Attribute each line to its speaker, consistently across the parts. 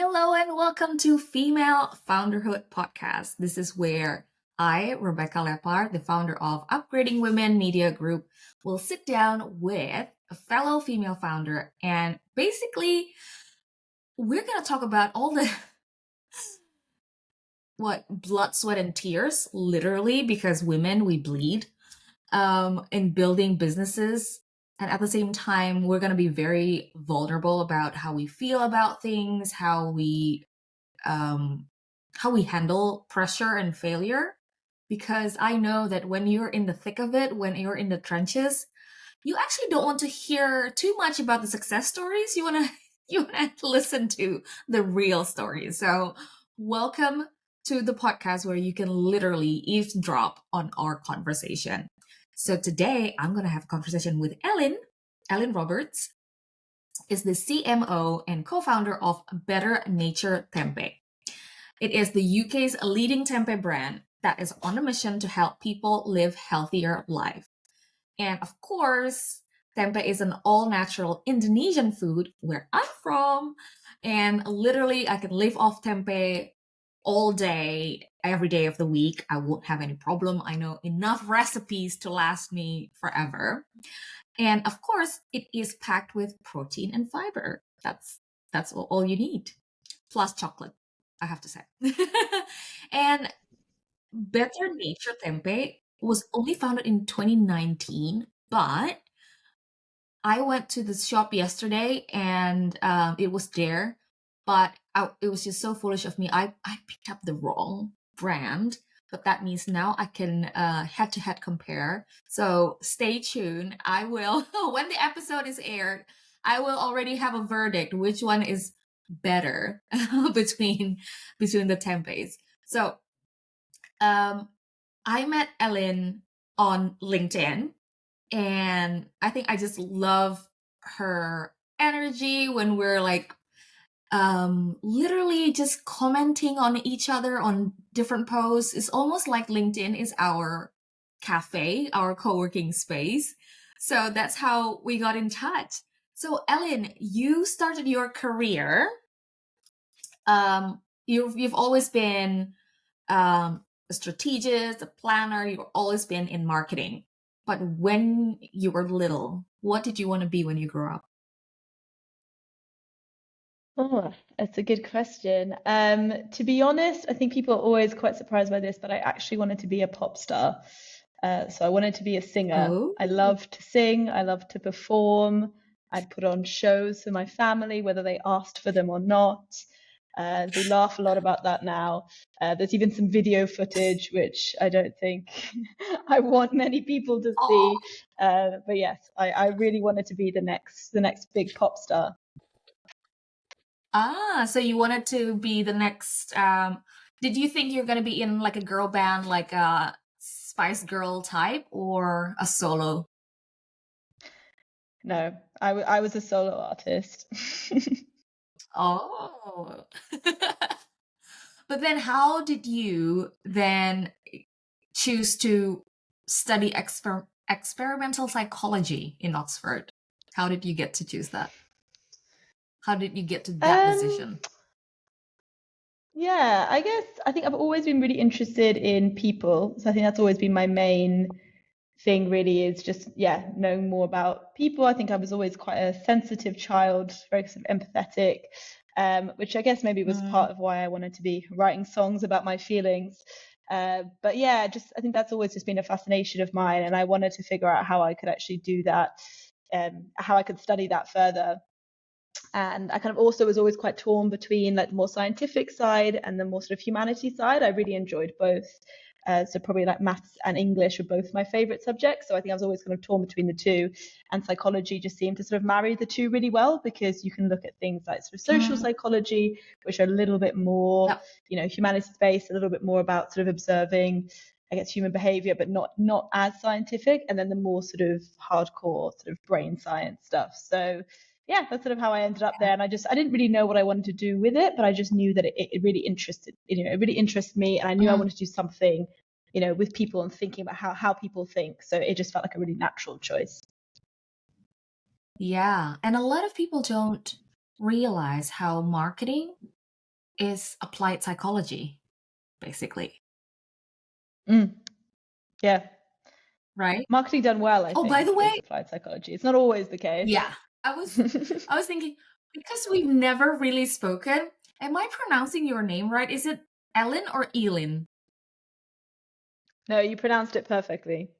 Speaker 1: Hello and welcome to Female Founderhood Podcast. This is where I, Rebecca Leppard, the founder of Upgrading Women Media Group, will sit down with a fellow female founder and basically we're going to talk about all the blood, sweat, and tears, literally, because women, we bleed in building businesses. And at the same time, we're going to be very vulnerable about how we feel about things, how we handle pressure and failure. Because I know that when you're in the thick of it, when you're in the trenches, you actually don't want to hear too much about the success stories. You want to you want to listen to the real stories. So, welcome to the podcast where you can literally eavesdrop on our conversation. So today I'm going to have a conversation with Elin Roberts is the CMO and co-founder of Better Nature Tempeh. It is the UK's leading tempeh brand that is on a mission to help people live healthier lives. And of course, tempeh is an all-natural Indonesian food where I'm from. And literally, I can live off tempeh all day, every day of the week. I won't have any problem. I know enough recipes to last me forever. And of course, it is packed with protein and fiber. That's all you need. Plus chocolate, I have to say. And Better Nature Tempeh was only founded in 2019, but I went to the shop yesterday and it was there, but it was just so foolish of me. I picked up the wrong brand, but that means now I can head-to-head compare. So stay tuned. I will, when the episode is aired, I will already have a verdict which one is better between the tempehs. So I met Elin on LinkedIn, and I think I just love her energy when we're like literally just commenting on each other on different posts. It's almost like LinkedIn is our cafe, our co-working space. So that's how we got in touch. So Elin, you started your career. You've always been a strategist, a planner. You've always been in marketing. But when you were little, what did you want to be when you grew up?
Speaker 2: Oh, that's a good question. To be honest, I think people are always quite surprised by this, but I actually wanted to be a pop star. So I wanted to be a singer.
Speaker 1: Oh,
Speaker 2: I love to sing, I love to perform. I'd put on shows for my family, whether they asked for them or not. They laugh a lot about that now. There's even some video footage, which I don't think I want many people to
Speaker 1: oh.
Speaker 2: see. But yes, I really wanted to be the next big pop star.
Speaker 1: So you wanted to be the next did you think you're gonna be in like a girl band like a Spice Girl type or a solo?
Speaker 2: No, I was a solo artist.
Speaker 1: Oh. But then how did you then choose to study experimental psychology in Oxford? How did you get to choose that? How did you get to that
Speaker 2: Um,
Speaker 1: decision?
Speaker 2: yeah, I think I've always been really interested in people. So I think that's always been my main thing really is just, yeah, knowing more about people. I think I was always quite a sensitive child, very sort of empathetic, which I guess maybe was
Speaker 1: Mm,
Speaker 2: part of why I wanted to be writing songs about my feelings. But yeah, just I think that's always just been a fascination of mine, and I wanted to figure out how I could actually do that, how I could study that further. And I kind of also was always quite torn between like the more scientific side and the more sort of humanities side. I really enjoyed both. So probably like maths and English were both my favorite subjects. So I think I was always kind of torn between the two. And psychology just seemed to sort of marry the two really well because you can look at things like sort of social
Speaker 1: mm,
Speaker 2: psychology, which are a little bit more,
Speaker 1: yep.
Speaker 2: humanities based, a little bit more about sort of observing, I guess, human behavior, but not as scientific. And then the more sort of hardcore sort of brain science stuff. So yeah, that's sort of how I ended up there. And I didn't really know what I wanted to do with it, but I just knew that it really it really interested me. And I knew I
Speaker 1: Mm,
Speaker 2: wanted to do something, with people and thinking about how people think. So it just felt like a really natural choice.
Speaker 1: yeah. And a lot of people don't realize how marketing is applied psychology, basically,
Speaker 2: Mm, yeah.
Speaker 1: right?
Speaker 2: Marketing done well, I
Speaker 1: Oh, by the
Speaker 2: think, is
Speaker 1: way,
Speaker 2: applied psychology. It's not always the case.
Speaker 1: yeah, I was thinking, because we've never really spoken, am I pronouncing your name right? Is it Elin or Elin?
Speaker 2: No, you pronounced it perfectly.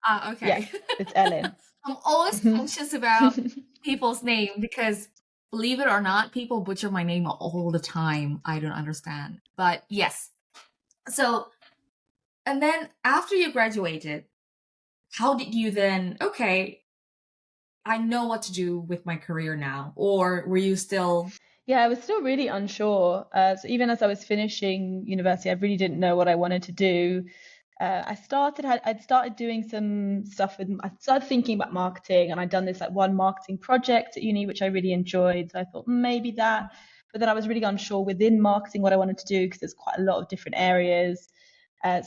Speaker 1: Ah,
Speaker 2: Yeah,
Speaker 1: okay.
Speaker 2: it's Elin.
Speaker 1: I'm always conscious about people's name because, believe it or not, people butcher my name all the time. I don't understand. But yes. So, and then after you graduated, how did you then, okay, I know what to do with my career now? Or were you still,
Speaker 2: Yeah, I was still really unsure. So even as I was finishing university, I really didn't know what I wanted to do. I'd started doing some stuff I started thinking about marketing, and I'd done this like one marketing project at uni, which I really enjoyed. So I thought maybe that, but then I was really unsure within marketing what I wanted to do because there's quite a lot of different areas.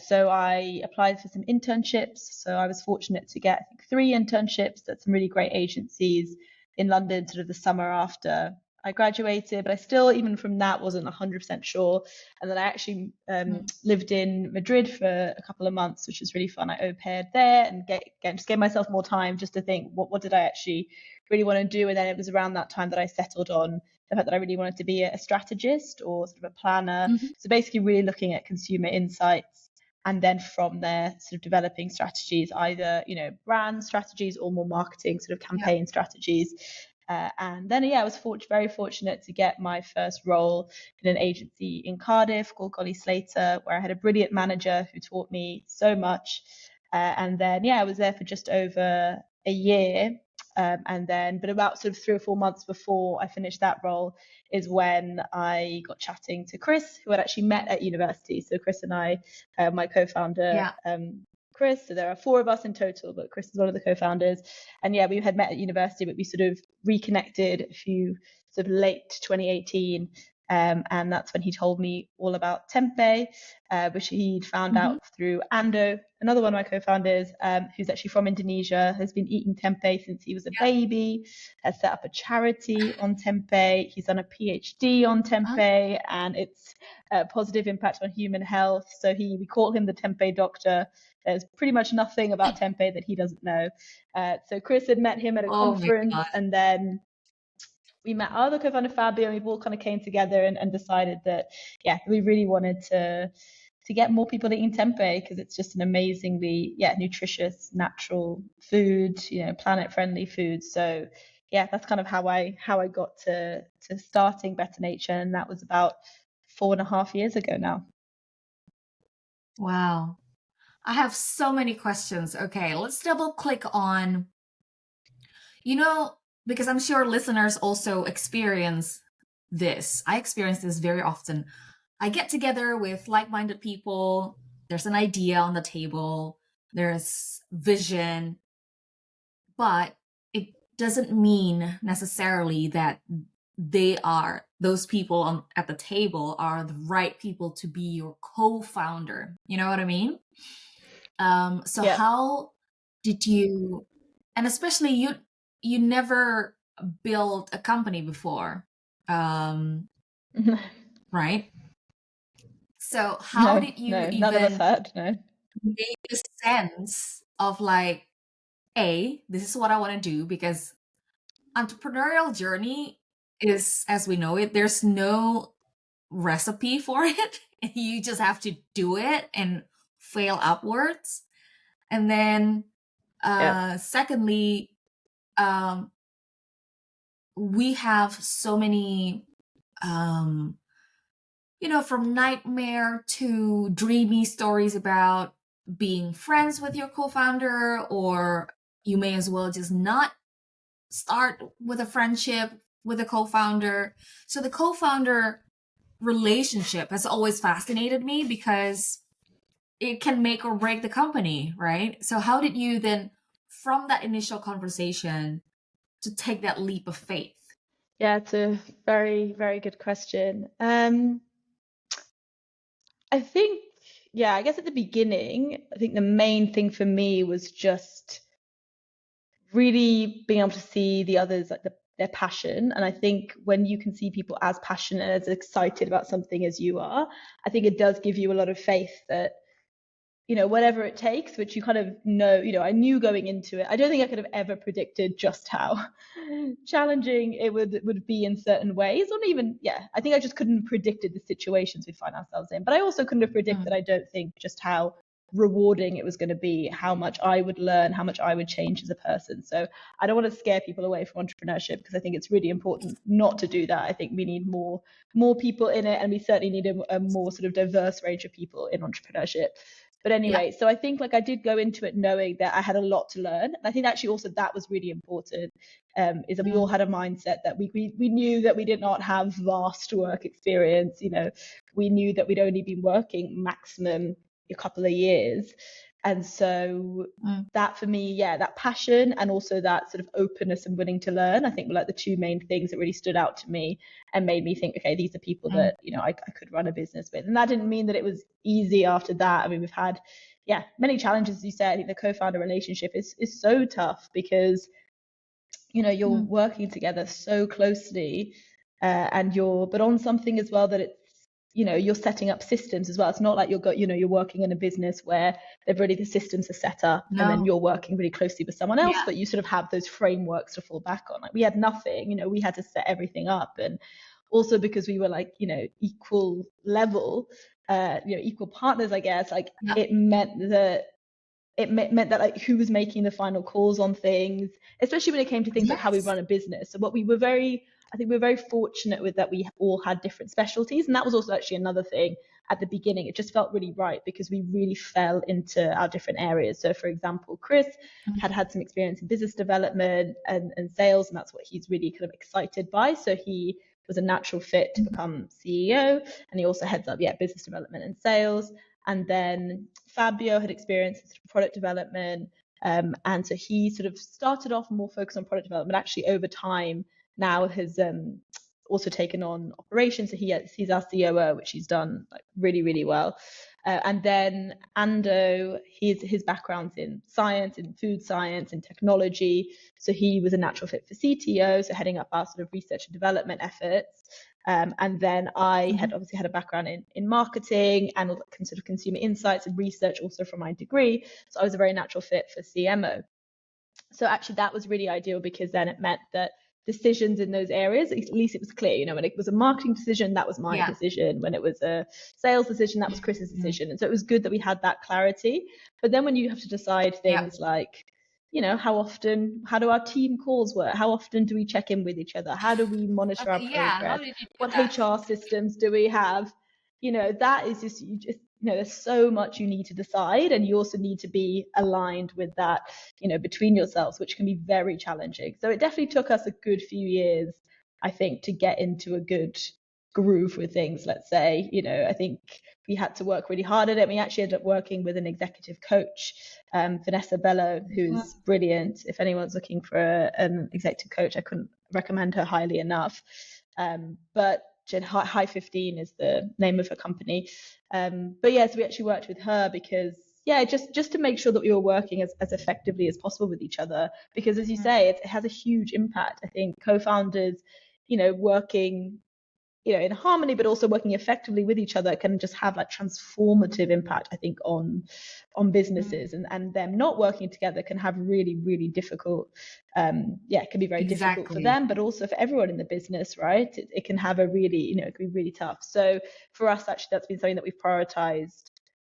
Speaker 2: So I applied for some internships. So I was fortunate to get, I think, 3 internships at some really great agencies in London, sort of the summer after I graduated, but I still, even from that, wasn't 100% sure. And then I actually lived in Madrid for a couple of months, which was really fun. I au paired there and just gave myself more time just to think, what did I actually really want to do? And then it was around that time that I settled on the fact that I really wanted to be a strategist or sort of a planner.
Speaker 1: Mhm.
Speaker 2: So basically, really looking at consumer insights. And then from there, sort of developing strategies, either brand strategies or more marketing sort of
Speaker 1: Yeah,
Speaker 2: campaign strategies. And then, yeah, I was very fortunate to get my first role in an agency in Cardiff called Golly Slater, where I had a brilliant manager who taught me so much. And then, yeah, I was there for just over a year. But about sort of 3 or 4 months before I finished that role is when I got chatting to Chris, who I'd actually met at university. So Chris and I, my co-founder,
Speaker 1: yeah.
Speaker 2: Chris. So there are 4 of us in total, but Chris is one of the co-founders. And yeah, we had met at university, but we sort of reconnected a few sort of late 2018. And that's when he told me all about Tempeh, which he'd found
Speaker 1: Hmm.
Speaker 2: out through Ando, another one of my co-founders, who's actually from Indonesia, has been eating tempeh since he was a
Speaker 1: Yeah.
Speaker 2: baby, has set up a charity on tempeh. He's done a PhD on
Speaker 1: Huh?
Speaker 2: tempeh, and its positive impact on human health. So we call him the tempeh doctor. There's pretty much nothing about tempeh that he doesn't know. So Chris had met him at a
Speaker 1: Oh my
Speaker 2: conference,
Speaker 1: God.
Speaker 2: and then we met our other co-founder Fabio, and we all kind of came together and decided that, yeah, we really wanted to get more people eating tempeh because it's just an amazingly, yeah, nutritious, natural food, planet friendly food. So yeah, that's kind of how I got to starting Better Nature, and that was about 4.5 years ago now.
Speaker 1: Wow. I have so many questions. Okay, let's double click on, you know, because I'm sure listeners also experience this. I experience this very often. I get together with like minded people, there's an idea on the table, there's vision, but it doesn't mean necessarily that those people at the table are the right people to be your co-founder. You know what I mean? So
Speaker 2: Yeah.
Speaker 1: how did you, and especially you never built a company before, um, right? So how
Speaker 2: No,
Speaker 1: did you
Speaker 2: no, none of us
Speaker 1: even
Speaker 2: had. No.
Speaker 1: make a sense of like, A, this is what I want to do? Because entrepreneurial journey is, as we know it, there's no recipe for it. You just have to do it and fail upwards. And then
Speaker 2: Yeah.
Speaker 1: secondly, um, we have so many, um, from nightmare to dreamy stories about being friends with your co-founder, or you may as well just not start with a friendship with a co-founder. So the co-founder relationship has always fascinated me because it can make or break the company, right? So how did you then, from that initial conversation, to take that leap of faith?
Speaker 2: Yeah, it's a very, very good question. I think, yeah, I guess at the beginning, I think the main thing for me was just really being able to see the others, like their passion. And I think when you can see people as passionate, as excited about something as you are, I think it does give you a lot of faith that, whatever it takes, which you kind of know, I knew going into it. I don't think I could have ever predicted just how challenging it would be in certain ways. Or even, I think I just couldn't have predicted the situations we find ourselves in. But I also couldn't have predicted, I don't think, just how rewarding it was going to be, how much I would learn, how much I would change as a person. So I don't want to scare people away from entrepreneurship, because I think it's really important not to do that. I think we need more people in it, and we certainly need a more sort of diverse range of people in entrepreneurship. But anyway, so I think I did go into it knowing that I had a lot to learn. And I think actually also that was really important, is that we all had a mindset that we knew that we did not have vast work experience. We knew that we'd only been working maximum a couple of years. And so that for me, that passion and also that sort of openness and willing to learn, I think were the two main things that really stood out to me and made me think, okay, these are people that, I could run a business with. And that didn't mean that it was easy after that. I mean, we've had, many challenges, as you said. I think the co-founder relationship is so tough because, you're working together so closely, and but on something as well that it's, you're setting up systems as well. It's not like you're working in a business where the systems are set up and then you're working really closely with someone else, but you sort of have those frameworks to fall back on. We had nothing, we had to set everything up. And also because we were equal level, equal partners, I guess, it meant that who was making the final calls on things, especially when it came to things like how we run a business. So I think we were very fortunate with that we all had different specialties. And that was also actually another thing at the beginning. It just felt really right because we really fell into our different areas. So for example, Chris had some experience in business development and sales, and that's what he's really kind of excited by. So he was a natural fit to become CEO, and he also heads up business development and sales. And then Fabio had experience in product development, and so he sort of started off more focused on product development. Actually, over time now has also taken on operations. So he's our COO, which he's done really, really well. And then Ando, his background's in science, in food science, in technology. So he was a natural fit for CTO, so heading up our sort of research and development efforts. And then I had obviously had a background in marketing and sort of consumer insights and research also from my degree. So I was a very natural fit for CMO. So actually that was really ideal because then it meant that decisions in those areas, at least it was clear, when it was a marketing decision, that was my decision. When it was a sales decision, that was Chris's decision. And so it was good that we had that clarity. But then when you have to decide things like, how do our team calls work? How often do we check in with each other? How do we monitor our progress? What HR systems do we have? That is just, there's so much you need to decide, and you also need to be aligned with that, between yourselves, which can be very challenging. So it definitely took us a good few years, I think, to get into a good groove with things, let's say. I think we had to work really hard at it. We actually ended up working with an executive coach, Vanessa Bello, who's brilliant. If anyone's looking for an executive coach, I couldn't recommend her highly enough. But High 15 is the name of her company. But so we actually worked with her because just to make sure that we were working as effectively as possible with each other, because as you say, it has a huge impact. I think co-founders, working in harmony, but also working effectively with each other can just have transformative impact, I think, on businesses. And them not working together can have really, really difficult, it can be very difficult for them, but also for everyone in the business, right? It can have it can be really tough. So for us, actually, that's been something that we've prioritized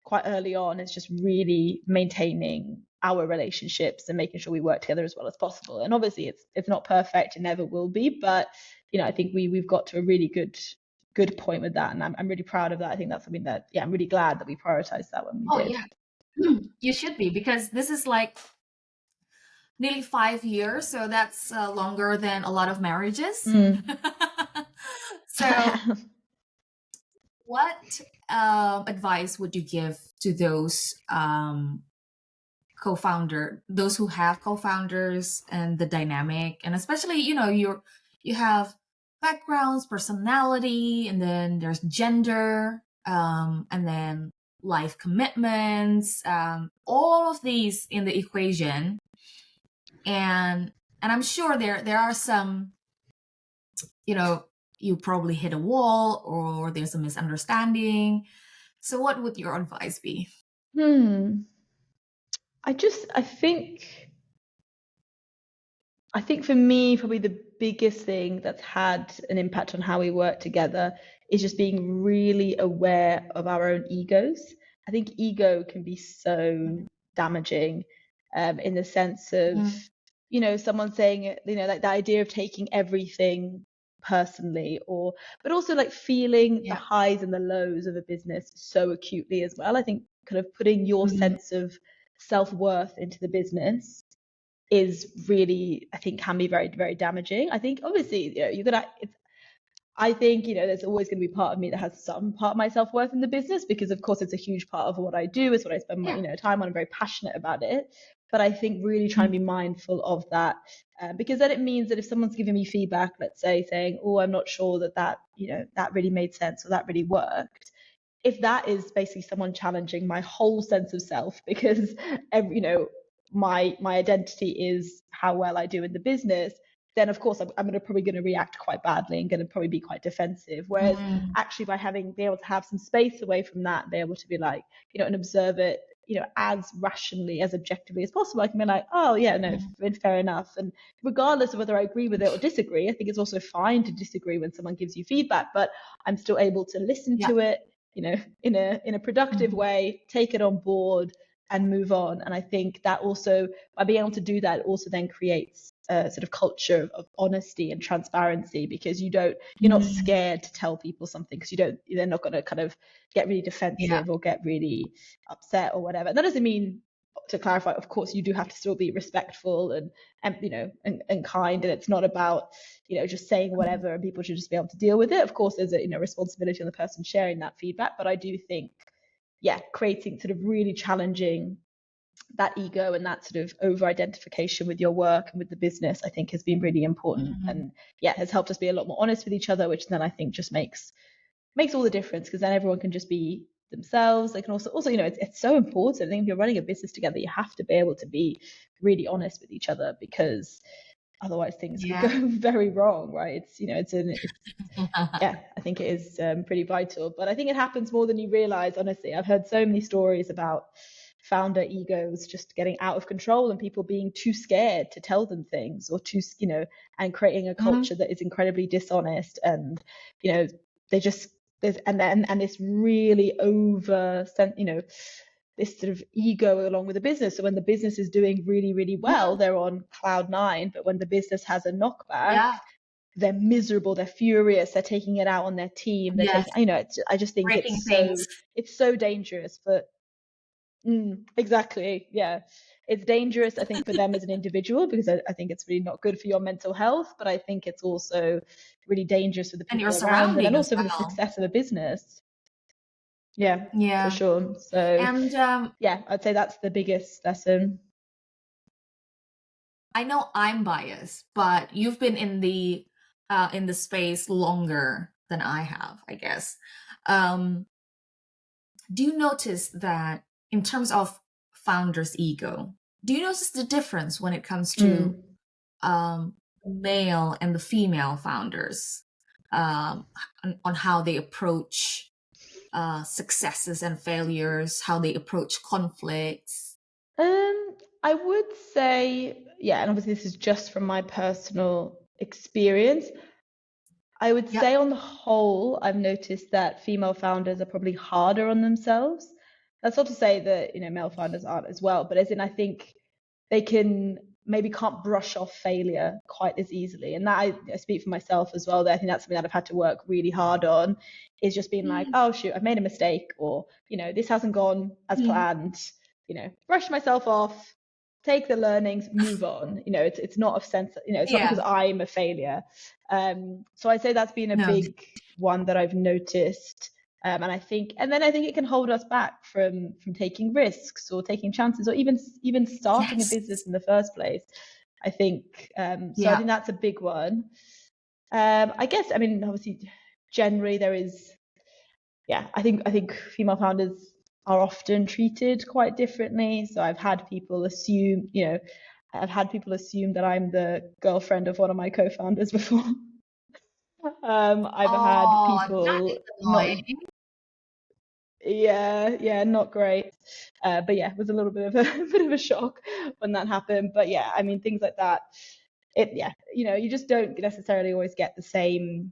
Speaker 2: quite early on, is just really maintaining our relationships and making sure we work together as well as possible. And obviously it's not perfect, it never will be, but I think we've got to a really good point with that, and I'm really proud of that. I think that's something that I'm really glad that we prioritized that when we did.
Speaker 1: You should be, because this is nearly 5 years, so that's longer than a lot of marriages. So what advice would you give to those those who have co-founders, and the dynamic, and especially you have backgrounds, personality, and then there's gender, and then life commitments, all of these in the equation, and I'm sure there are some you know, you probably hit a wall or there's a misunderstanding. So what would your advice be?
Speaker 2: Hmm. I think for me, probably the biggest thing that's had an impact on how we work together is just being really aware of our own egos. I think ego can be so damaging, in the sense of,
Speaker 1: Mm,
Speaker 2: someone saying, like the idea of taking everything personally, but also like feeling the
Speaker 1: yeah.
Speaker 2: highs and the lows of a business so acutely as well. I think kind of putting your
Speaker 1: Mm,
Speaker 2: sense of self-worth into the business is really, I think, can be very, very damaging. I think obviously, you're gonna. I think, there's always going to be part of me that has some part of my self worth in the business because, of course, it's a huge part of what I do. It's what I spend my,
Speaker 1: yeah.
Speaker 2: time on. I'm very passionate about it. But I think really trying to
Speaker 1: Mm,
Speaker 2: be mindful of that, because then it means that if someone's giving me feedback, let's say saying, "Oh, I'm not sure that really made sense or that really worked," if that is basically someone challenging my whole sense of self because my identity is how well I do in the business, then of course I'm probably going to react quite badly and going to probably be quite defensive. Whereas
Speaker 1: mm,
Speaker 2: actually by be able to have some space away from that, be able to be like, and observe it, as rationally, as objectively as possible, I can be like, oh yeah, no,
Speaker 1: mm,
Speaker 2: fair enough. And regardless of whether I agree with it or disagree, I think it's also fine to disagree when someone gives you feedback, but I'm still able to listen
Speaker 1: yeah.
Speaker 2: to it, in a productive
Speaker 1: Mhm,
Speaker 2: way, take it on board and move on. And I think that also, by being able to do that, it also then creates a sort of culture of honesty and transparency, because you're not
Speaker 1: mm,
Speaker 2: scared to tell people something because they're not going to kind of get really
Speaker 1: yeah.
Speaker 2: defensive or get really upset or whatever. That doesn't mean, to clarify, of course, you do have to still be respectful and kind, and it's not about just saying
Speaker 1: Mhm,
Speaker 2: whatever and people should just be able to deal with it. Of course, there's a responsibility on the person sharing that feedback, but I do think, yeah, creating sort of really challenging that ego and that sort of over identification with your work and with the business, I think has been really important,
Speaker 1: mhm.
Speaker 2: and yeah, has helped us be a lot more honest with each other, which then I think just makes all the difference, because then everyone can just be themselves. They can also it's so important. I think if you're running a business together, you have to be able to be really honest with each other, because otherwise things could go
Speaker 1: Yeah.
Speaker 2: very wrong, right? It's yeah, I think it is, pretty vital. But I think it happens more than you realize, honestly. I've heard so many stories about founder egos just getting out of control and people being too scared to tell them things, or and creating a
Speaker 1: Mhm,
Speaker 2: culture that is incredibly dishonest. And, you know, they just, there's, and this really this sort of ego along with the business. So when the business is doing really, really well,
Speaker 1: mhm.
Speaker 2: they're on cloud nine. But when the business has a knockback,
Speaker 1: Yeah.
Speaker 2: they're miserable, they're furious, they're taking it out on their team, they're
Speaker 1: Yes.
Speaker 2: taking, I just think
Speaker 1: Breaking things.
Speaker 2: it's so dangerous. But exactly, yeah, it's dangerous, I think, for them as an individual, because I think it's really not good for your mental health, but I think it's also really dangerous for the
Speaker 1: And your
Speaker 2: people around them, and
Speaker 1: surrounding as
Speaker 2: also for the
Speaker 1: well.
Speaker 2: success of a business. Yeah, for
Speaker 1: Yeah.
Speaker 2: sure. So
Speaker 1: And
Speaker 2: yeah, I'd say that's the biggest lesson.
Speaker 1: I know I'm biased, but you've been in the space longer than I have, I guess. Um, do you notice that in terms of founder's ego, do you notice the difference when it comes to
Speaker 2: Mm.
Speaker 1: male and the female founders, um, on how they approach successes and failures, how they approach conflicts?
Speaker 2: I would say, yeah, and obviously this is just from my personal experience. I would
Speaker 1: Yeah,
Speaker 2: say on the whole, I've noticed that female founders are probably harder on themselves. That's not to say that, male founders aren't as well, but as in, I think they can't brush off failure quite as easily. And that I speak for myself as well. That I think that's something that I've had to work really hard on, is just being like,
Speaker 1: mm,
Speaker 2: oh shoot, I've made a mistake, or, this hasn't gone as
Speaker 1: mm,
Speaker 2: planned, brush myself off, take the learnings, move on. It's not a sense, it's not
Speaker 1: yeah,
Speaker 2: because I'm a failure. So I'd say that's been a
Speaker 1: no,
Speaker 2: big one that I've noticed. And then I think it can hold us back from taking risks or taking chances, or even starting a
Speaker 1: yes,
Speaker 2: business in the first place. I think, so. I
Speaker 1: yeah,
Speaker 2: think that's a big one. I guess, I mean, obviously, generally there is, yeah, I think female founders are often treated quite differently. So I've had people assume that I'm the girlfriend of one of my co-founders before. I've had
Speaker 1: Oh, that
Speaker 2: people
Speaker 1: is
Speaker 2: not,
Speaker 1: annoying.
Speaker 2: yeah, not great. But yeah, it was a little bit of a bit of a shock when that happened. But yeah, I mean, things like that. Yeah, you just don't necessarily always get the same.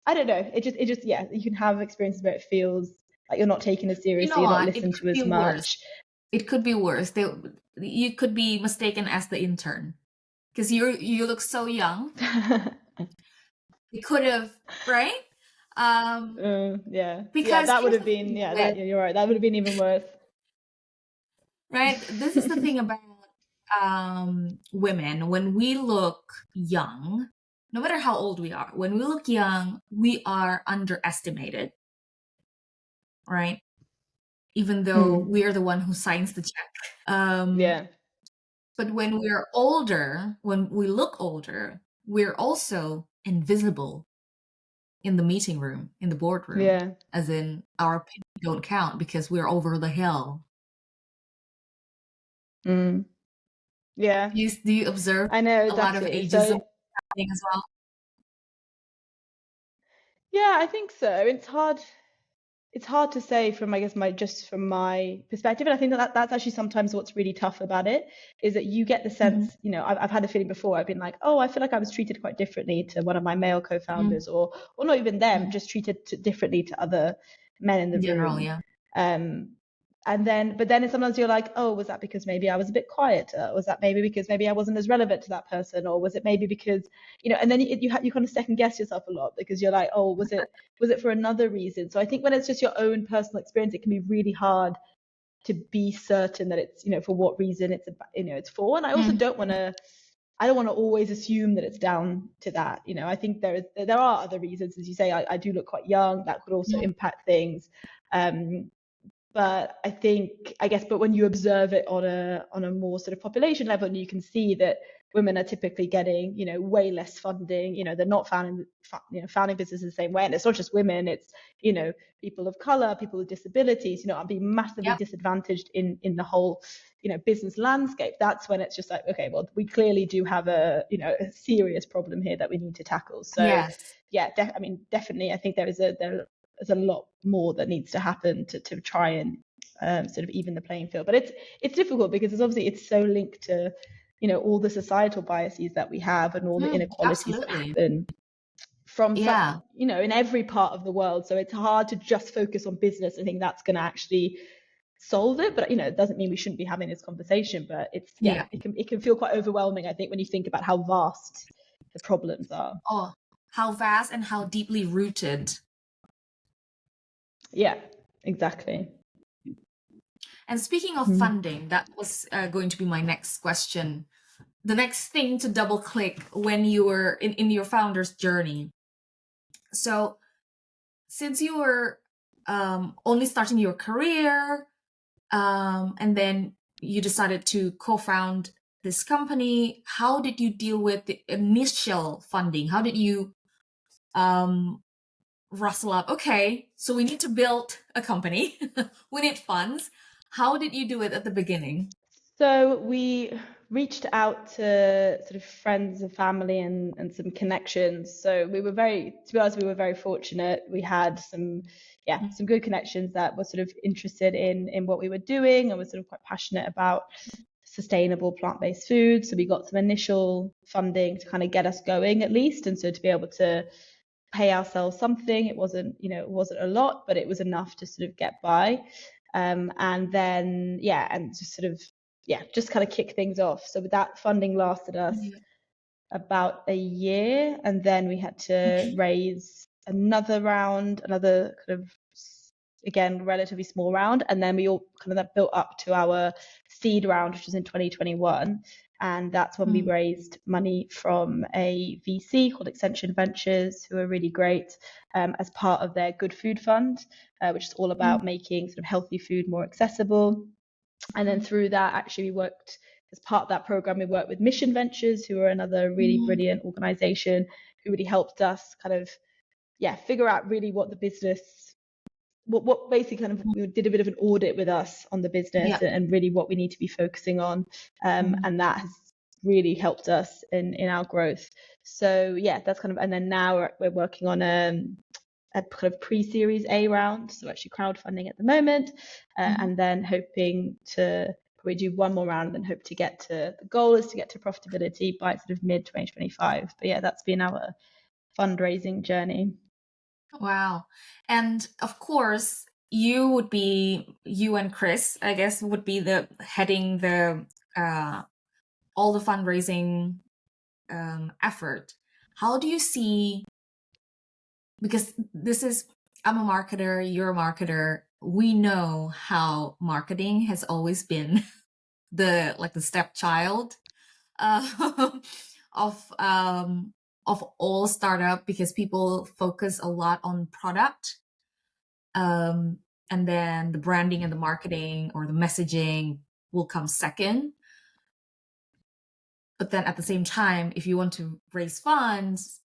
Speaker 2: I don't know. It just, yeah, you can have experiences where it feels like you're not taken as
Speaker 1: You know
Speaker 2: seriously, you're not
Speaker 1: what? It
Speaker 2: listened
Speaker 1: could
Speaker 2: to
Speaker 1: be
Speaker 2: as
Speaker 1: worse.
Speaker 2: much.
Speaker 1: It could be worse. You could be mistaken as the intern because you look so young. They could have, right? Um,
Speaker 2: Yeah,
Speaker 1: because
Speaker 2: that would
Speaker 1: here's
Speaker 2: have
Speaker 1: the
Speaker 2: been,
Speaker 1: thing
Speaker 2: yeah,
Speaker 1: with,
Speaker 2: you're right. That would have been even worse.
Speaker 1: right? This is the thing about women. When we look young, no matter how old we are, when we look young, we are underestimated, right? Even though
Speaker 2: Hmm.
Speaker 1: we're the one who signs the check. Um,
Speaker 2: Yeah,
Speaker 1: but when we're older, when we look older, we're also invisible in the meeting room, in the boardroom,
Speaker 2: yeah,
Speaker 1: as in our opinion don't count because we're over the hill.
Speaker 2: mm, yeah.
Speaker 1: Do you observe
Speaker 2: I know
Speaker 1: a lot of
Speaker 2: exactly.
Speaker 1: ageism
Speaker 2: So
Speaker 1: happening as well?
Speaker 2: yeah, I think so. It's hard to say from, I guess, my just from my perspective, and I think that's actually sometimes what's really tough about it is that you get the
Speaker 1: Hmm.
Speaker 2: sense, I've had the feeling before. I've been like, oh, I feel like I was treated quite differently to one of my male co-founders, or not even them, just treated differently to other men in the
Speaker 1: In general,
Speaker 2: room.
Speaker 1: yeah.
Speaker 2: Um, but then sometimes you're like, oh, was that because maybe I was a bit quieter? Was that maybe because maybe I wasn't as relevant to that person? Or was it maybe because, and then you kind of second guess yourself a lot because you're like, oh, was it for another reason? So I think when it's just your own personal experience, it can be really hard to be certain that it's, for what reason it's for. And
Speaker 1: Mm.
Speaker 2: I don't want to always assume that it's down to that. I think there are other reasons, as you say. I do look quite young. That could also
Speaker 1: Mm.
Speaker 2: impact things. But but when you observe it on a more sort of population level, and you can see that women are typically getting, way less funding. They're not founding businesses the same way. And it's not just women, it's, people of color, people with disabilities, are being massively
Speaker 1: Yep.
Speaker 2: disadvantaged in the whole, business landscape. That's when it's just like, okay, well, we clearly do have a serious problem here that we need to tackle. So
Speaker 1: Yes.
Speaker 2: yeah, definitely, I think there's a lot more that needs to happen to try and sort of even the playing field. But it's difficult because it's so linked to all the societal biases that we have and all the
Speaker 1: Mm,
Speaker 2: inequalities that
Speaker 1: absolutely.
Speaker 2: happen from
Speaker 1: Yeah.
Speaker 2: in every part of the world. So it's hard to just focus on business. I think that's going to actually solve it. But it doesn't mean we shouldn't be having this conversation. But
Speaker 1: Yeah.
Speaker 2: it can feel quite overwhelming, I think, when you think about how vast the problems are.
Speaker 1: Oh, how vast and how deeply rooted.
Speaker 2: Yeah, exactly.
Speaker 1: And speaking of
Speaker 2: Mm.
Speaker 1: funding, that was going to be my next question. The next thing to double click when you were in your founder's journey. So, since you were only starting your career, and then you decided to co-found this company, how did you deal with the initial funding? How did you um, rustle up? Okay, so we need to build a company. We need funds. How did you do it at the beginning?
Speaker 2: So we reached out to sort of friends and family and some connections. So to be honest, we were very fortunate. We had some good connections that were sort of interested in what we were doing and were sort of quite passionate about sustainable plant-based food. So we got some initial funding to kind of get us going at least. And so to be able to pay ourselves something, it wasn't a lot, but it was enough to sort of get by. And then, and just sort of, just kind of kick things off. So with that funding lasted us
Speaker 1: Yeah.
Speaker 2: about a year, and then we had to raise another round, another kind of, again, relatively small round, and then we all kind of that built up to our seed round, which was in 2021. And that's when we
Speaker 1: Mm.
Speaker 2: raised money from a VC called Extension Ventures, who are really great, as part of their Good Food Fund, which is all
Speaker 1: Mm.
Speaker 2: about making sort of healthy food more accessible. And then through that, actually, we worked as part of that program. We worked with Mission Ventures, who are another really
Speaker 1: Mm.
Speaker 2: brilliant organization who really helped us kind of, figure out really what the business, what basically kind of, we did a bit of an audit with us on the business
Speaker 1: Yeah.
Speaker 2: and really what we need to be focusing on.
Speaker 1: Mm.
Speaker 2: And that has really helped us in our growth. So yeah, that's kind of, and then now we're working on a kind of pre-series A round, so actually crowdfunding at the moment,
Speaker 1: Mhm.
Speaker 2: and then hoping to probably do one more round and then hope to get to, the goal is to get to profitability by sort of mid 2025. But yeah, that's been our fundraising journey.
Speaker 1: Wow. And of course, you and Chris, I guess, would be the heading the all the fundraising effort. How do you see, because this is, I'm a marketer, you're a marketer. We know how marketing has always been the stepchild uh, of um, of all startup, because people focus a lot on product, um, and then the branding and the marketing or the messaging will come second. But then at the same time, if you want to raise funds,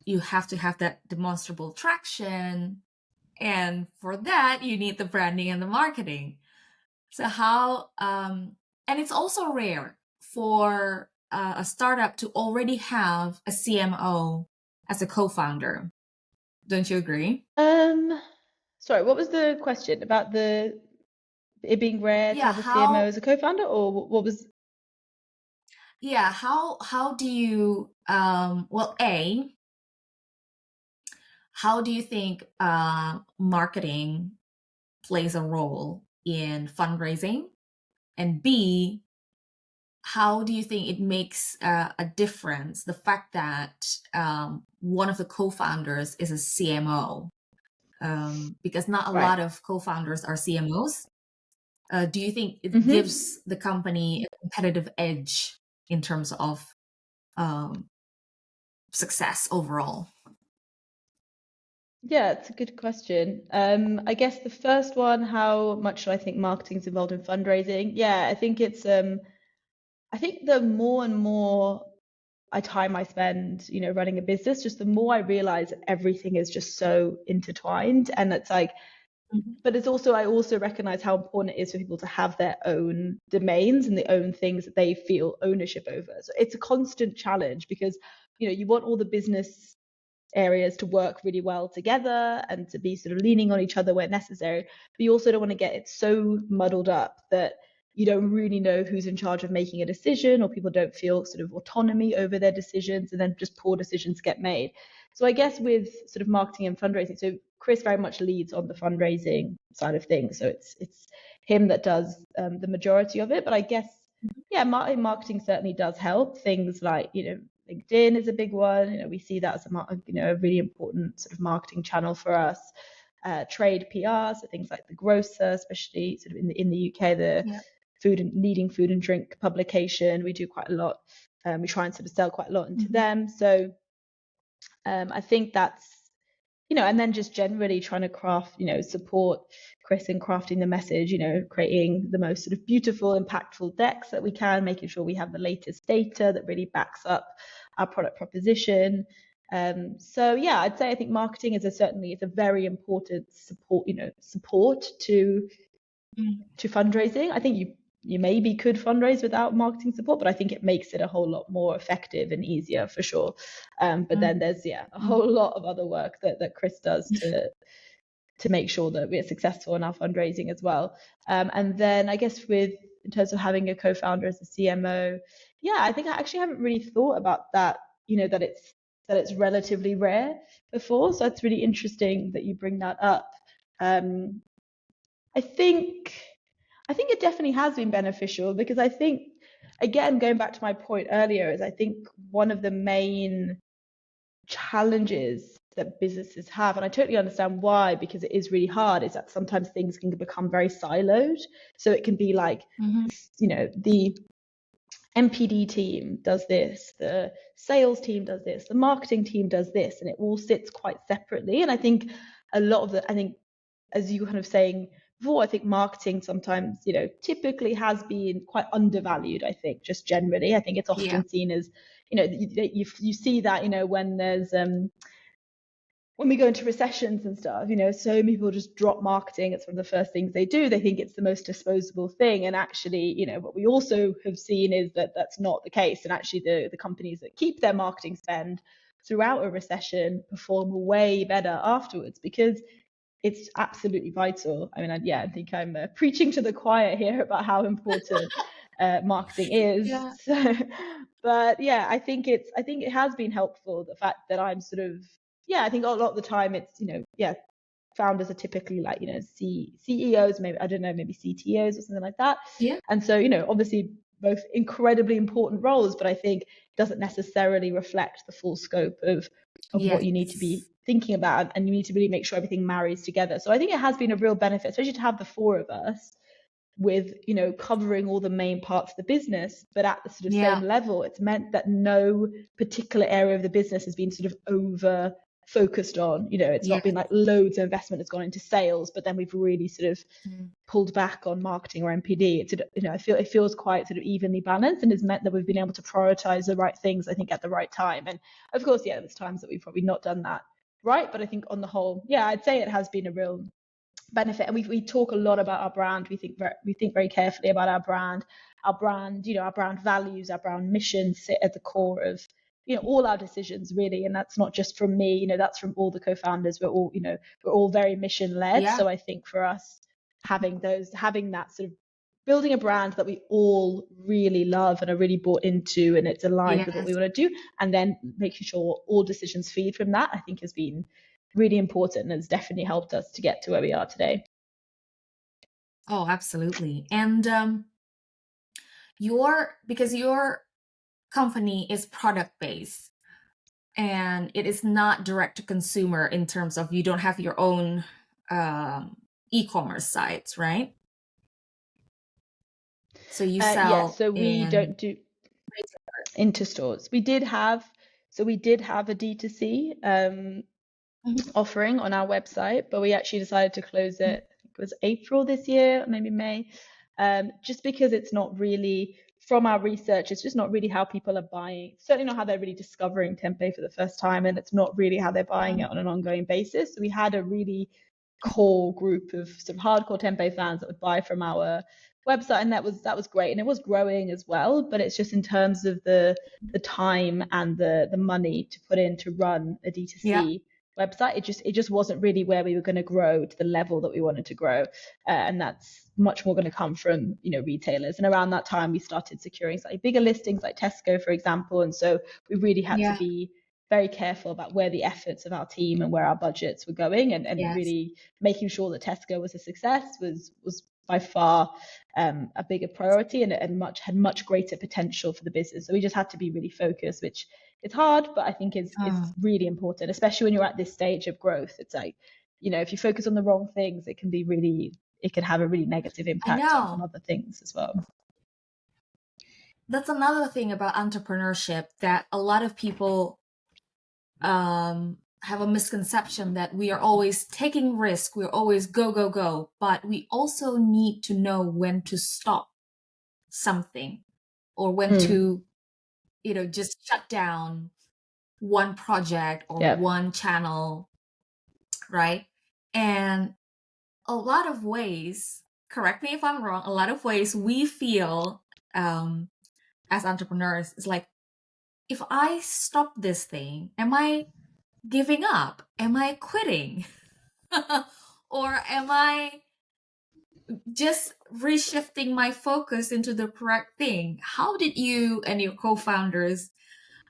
Speaker 1: you have to have that demonstrable traction, and for that you need the branding and the marketing. So how and it's also rare for a startup to already have a CMO as a co-founder. Don't you agree?
Speaker 2: Um, Sorry, what was the question about the it being rare to
Speaker 1: Yeah,
Speaker 2: have a CMO
Speaker 1: how
Speaker 2: as a co-founder, or what was?
Speaker 1: yeah, how do you well, A, how do you think marketing plays a role in fundraising? And B, how do you think it makes a difference, the fact that one of the co-founders is a CMO? Because not a
Speaker 2: Right.
Speaker 1: lot of co-founders are CMOs. Do you think it
Speaker 2: Mm-hmm.
Speaker 1: gives the company a competitive edge in terms of um, success overall?
Speaker 2: Yeah, it's a good question. I guess the first one, how much do I think marketing is involved in fundraising? Yeah, I think it's I think the more and more time I spend, running a business, just the more I realize that everything is just so intertwined. And it's like,
Speaker 1: Mhm.
Speaker 2: but it's also, I also recognize how important it is for people to have their own domains and the own things that they feel ownership over. So it's a constant challenge because, you want all the business areas to work really well together and to be sort of leaning on each other where necessary. But you also don't want to get it so muddled up that you don't really know who's in charge of making a decision, or people don't feel sort of autonomy over their decisions, and then just poor decisions get made. So I guess with sort of marketing and fundraising, so Chris very much leads on the fundraising side of things. So it's him that does the majority of it. But I guess yeah, marketing certainly does help. Things like LinkedIn is a big one. We see that as a really important sort of marketing channel for us. Trade PR, so things like the Grocer, especially sort of in the UK, the
Speaker 1: Yeah.
Speaker 2: leading food and drink publication. We do quite a lot. We try and sort of sell quite a lot into
Speaker 1: Mhm.
Speaker 2: them. So I think that's and then just generally trying to craft, support Chris in crafting the message, creating the most sort of beautiful, impactful decks that we can, making sure we have the latest data that really backs up our product proposition. So yeah, I'd say I think marketing is certainly it's a very important support to fundraising. I think you maybe could fundraise without marketing support, but I think it makes it a whole lot more effective and easier for sure. But then
Speaker 1: Mhm.
Speaker 2: there's a
Speaker 1: Mhm.
Speaker 2: whole lot of other work that Chris does to make sure that we're successful in our fundraising as well. And then I guess in terms of having a co-founder as a CMO, yeah, I think I actually haven't really thought about that. That it's relatively rare before, so it's really interesting that you bring that up. Um, I think I think it definitely has been beneficial because I think, again, going back to my point earlier, is I think one of the main challenges that businesses have, and I totally understand why, because it is really hard, is that sometimes things can become very siloed. So it can be like,
Speaker 1: Mhm.
Speaker 2: the MPD team does this, the sales team does this, the marketing team does this, and it all sits quite separately. And I think I think as you were kind of saying before, I think marketing sometimes, typically has been quite undervalued. I think just generally, I think it's
Speaker 1: Yeah.
Speaker 2: often seen as, you see that, when there's when we go into recessions and stuff, so many people just drop marketing. It's one of the first things they do. They think it's the most disposable thing. And actually, what we also have seen is that that's not the case. And actually, the companies that keep their marketing spend throughout a recession perform way better afterwards, because it's absolutely vital. I mean, I think I'm preaching to the choir here about how important marketing is.
Speaker 1: Yeah.
Speaker 2: So, but yeah, I think it has been helpful, the fact that I'm sort of, I think a lot of the time it's, founders are typically like, CEOs, maybe, I don't know, maybe CTOs or something like that.
Speaker 1: Yeah.
Speaker 2: And so, obviously both incredibly important roles, but I think doesn't necessarily reflect the full scope of what you need to be
Speaker 1: Yes.
Speaker 2: thinking about, and you need to really make sure everything marries together. So I think it has been a real benefit, especially to have the four of us with, covering all the main parts of the business, but at the sort of same
Speaker 1: Yeah.
Speaker 2: level. It's meant that no particular area of the business has been sort of over focused on. It's not
Speaker 1: Yes.
Speaker 2: been like loads of investment has gone into sales, but then we've really sort of
Speaker 1: Mm.
Speaker 2: pulled back on marketing or MPD. It's, it feels quite sort of evenly balanced, and has meant that we've been able to prioritize the right things, I think, at the right time. And of course, there's times that we've probably not done that right, but I think on the whole, I'd say it has been a real benefit. And we talk a lot about our brand. We think very carefully about our brand. Our brand values, our brand mission sit at the core of all our decisions, really. And that's not just from me, that's from all the co-founders. We're all very mission led.
Speaker 1: Yeah.
Speaker 2: So I think for us, having that sort of building a brand that we all really love and are really bought into, and it's aligned with what we
Speaker 1: Yes.
Speaker 2: want to do, and then making sure all decisions feed from that, I think has been really important, and has definitely helped us to get to where we are today.
Speaker 1: Oh, absolutely. And because your company is product based and it is not direct to consumer, in terms of you don't have your own e-commerce sites, right? So you sell
Speaker 2: So we
Speaker 1: in.
Speaker 2: don't do into stores. We did have a D2C
Speaker 1: Mhm.
Speaker 2: offering on our website, but we actually decided to close it. I think it was April this year, maybe May, just because it's not really, from our research, it's just not really how people are buying. Certainly not how they're really discovering tempeh for the first time, and it's not really how they're buying it on an ongoing basis. So we had a really core group of sort of hardcore tempeh fans that would buy from our website, and that was great, and it was growing as well. But it's just in terms of the time and the money to put in to run a
Speaker 1: Yeah.
Speaker 2: D2C website, it just wasn't really where we were going to grow to the level that we wanted to grow, and that's much more going to come from retailers. And around that time, we started securing slightly bigger listings like Tesco, for example, and so we really had to
Speaker 1: Yeah.
Speaker 2: be very careful about where the efforts of our team and where our budgets were going, and
Speaker 1: Yes.
Speaker 2: really making sure that Tesco was a success was by far a bigger priority, and had much greater potential for the business. So we just had to be really focused, which it's hard, but I think is
Speaker 1: Oh,
Speaker 2: really important, especially when you're at this stage of growth. It's like, if you focus on the wrong things, it can have a really negative
Speaker 1: I
Speaker 2: impact on
Speaker 1: know.
Speaker 2: other things as well.
Speaker 1: That's another thing about entrepreneurship, that a lot of people have a misconception that we are always taking risk, we're always go, go, go, but we also need to know when to stop something, or when
Speaker 2: Mm,
Speaker 1: to, just shut down one project or
Speaker 2: yeah.
Speaker 1: one channel, right? And a lot of ways, correct me if I'm wrong, a lot of ways we feel as entrepreneurs is like, if I stop this thing, am I giving up? Am I quitting? Or am I just reshifting my focus into the correct thing? How did you and your co-founders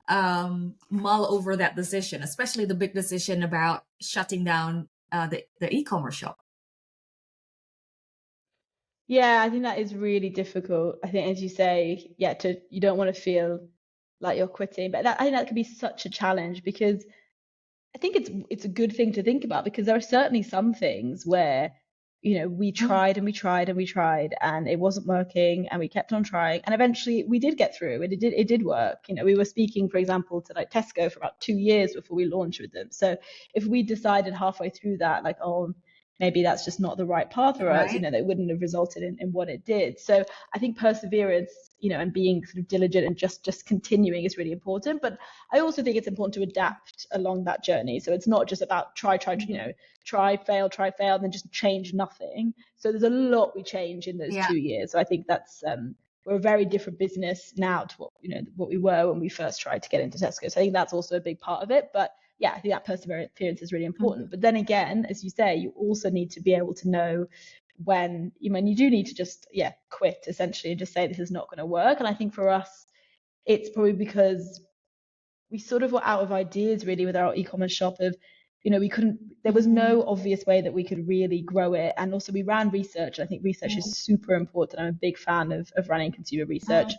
Speaker 1: mull over that decision, especially the big decision about shutting down the e-commerce shop?
Speaker 2: Yeah, I think that is really difficult. I think, as you say, you don't want to feel like you're quitting, but I think that can be such a challenge, because I think it's a good thing to think about, because there are certainly some things where we
Speaker 1: Mm.
Speaker 2: tried and we tried and we tried, and it wasn't working, and we kept on trying, and eventually we did get through, and it did work. We were speaking, for example, to like Tesco for about 2 years before we launched with them. So if we decided halfway through that, like, oh, maybe that's just not the right path for us,
Speaker 1: Right.
Speaker 2: that wouldn't have resulted in what it did. So I think perseverance, and being sort of diligent and just continuing is really important. But I also think it's important to adapt along that journey. So it's not just about try,
Speaker 1: Mhm.
Speaker 2: try, fail, and then just change nothing. So there's a lot we change in those
Speaker 1: Yeah.
Speaker 2: 2 years. So I think that's we're a very different business now to what we were when we first tried to get into Tesco. So I think that's also a big part of it. But yeah, I think that perseverance is really
Speaker 1: Mhm.
Speaker 2: important. But then again, as you say, you also need to be able to know when you do need to just quit essentially and just say this is not going to work. And I think for us, it's probably because we sort of were out of ideas really with our e-commerce shop of we couldn't, there was
Speaker 1: Mhm.
Speaker 2: no obvious way that we could really grow it. And also we ran research. I think research is super important. I'm a big fan of running consumer research,
Speaker 1: Mhm.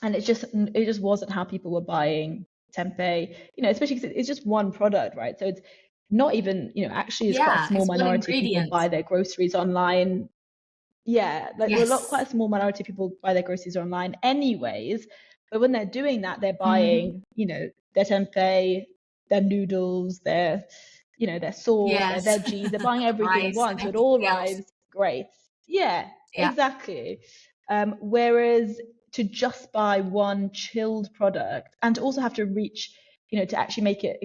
Speaker 2: and it just wasn't how people were buying tempeh, especially because it's just one product, right? So it's not even, actually it's quite a
Speaker 1: Yeah,
Speaker 2: small
Speaker 1: it's one
Speaker 2: minority of people
Speaker 1: ingredient.
Speaker 2: buy their groceries online. Yeah, like there are quite
Speaker 1: Yes.
Speaker 2: a small minority of people buy their groceries online anyways. But when they're doing that, they're
Speaker 1: Mhm.
Speaker 2: buying, their tempeh, their noodles, their sauce, their
Speaker 1: Yes.
Speaker 2: veggies. They're buying everything in
Speaker 1: Rice
Speaker 2: one,
Speaker 1: and
Speaker 2: so it
Speaker 1: everything
Speaker 2: all
Speaker 1: else.
Speaker 2: arrives great. Yeah,
Speaker 1: Yeah.
Speaker 2: exactly. Whereas to just buy one chilled product and to also have to reach, to actually make it,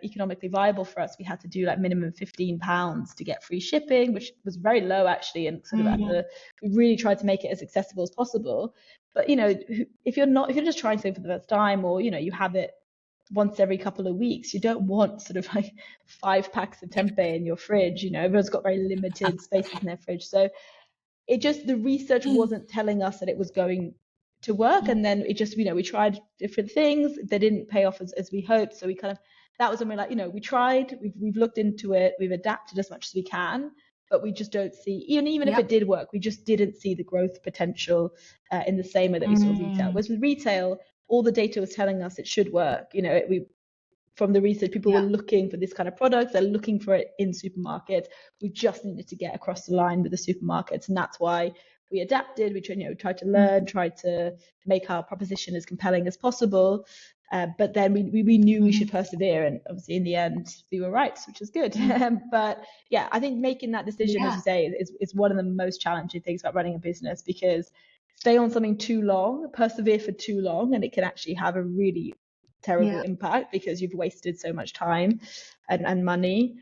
Speaker 2: economically viable for us, we had to do like minimum £15 to get free shipping, which was very low actually, and sort of
Speaker 1: Mhm.
Speaker 2: we really tried to make it as accessible as possible. But if you're just trying something for the first time, or you have it once every couple of weeks, you don't want sort of like 5 packs of tempeh in your fridge. Everyone's got very limited spaces in their fridge, so the research wasn't telling us that it was going to work. And then it just, we tried different things. They didn't pay off as we hoped. So we kind of, that was when we're like, we tried, we've looked into it, we've adapted as much as we can, but we just don't see, even if
Speaker 1: Yep.
Speaker 2: it did work, we just didn't see the growth potential in the same way that we saw retail.
Speaker 1: Mm.
Speaker 2: Whereas with retail, all the data was telling us it should work. We from the research, people were
Speaker 1: Yeah.
Speaker 2: looking for this kind of product. They're looking for it in supermarkets. We just needed to get across the line with the supermarkets, and that's why we adapted. We tried to learn,
Speaker 1: Mhm.
Speaker 2: tried to make our proposition as compelling as possible. But then we knew we should
Speaker 1: Mhm.
Speaker 2: persevere, and obviously in the end we were right, which is good.
Speaker 1: Mhm.
Speaker 2: But yeah, I think making that decision, as
Speaker 1: Yeah.
Speaker 2: you say, is one of the most challenging things about running a business, because stay on something too long, persevere for too long, and it can actually have a really terrible
Speaker 1: Yeah.
Speaker 2: impact because you've wasted so much time and money.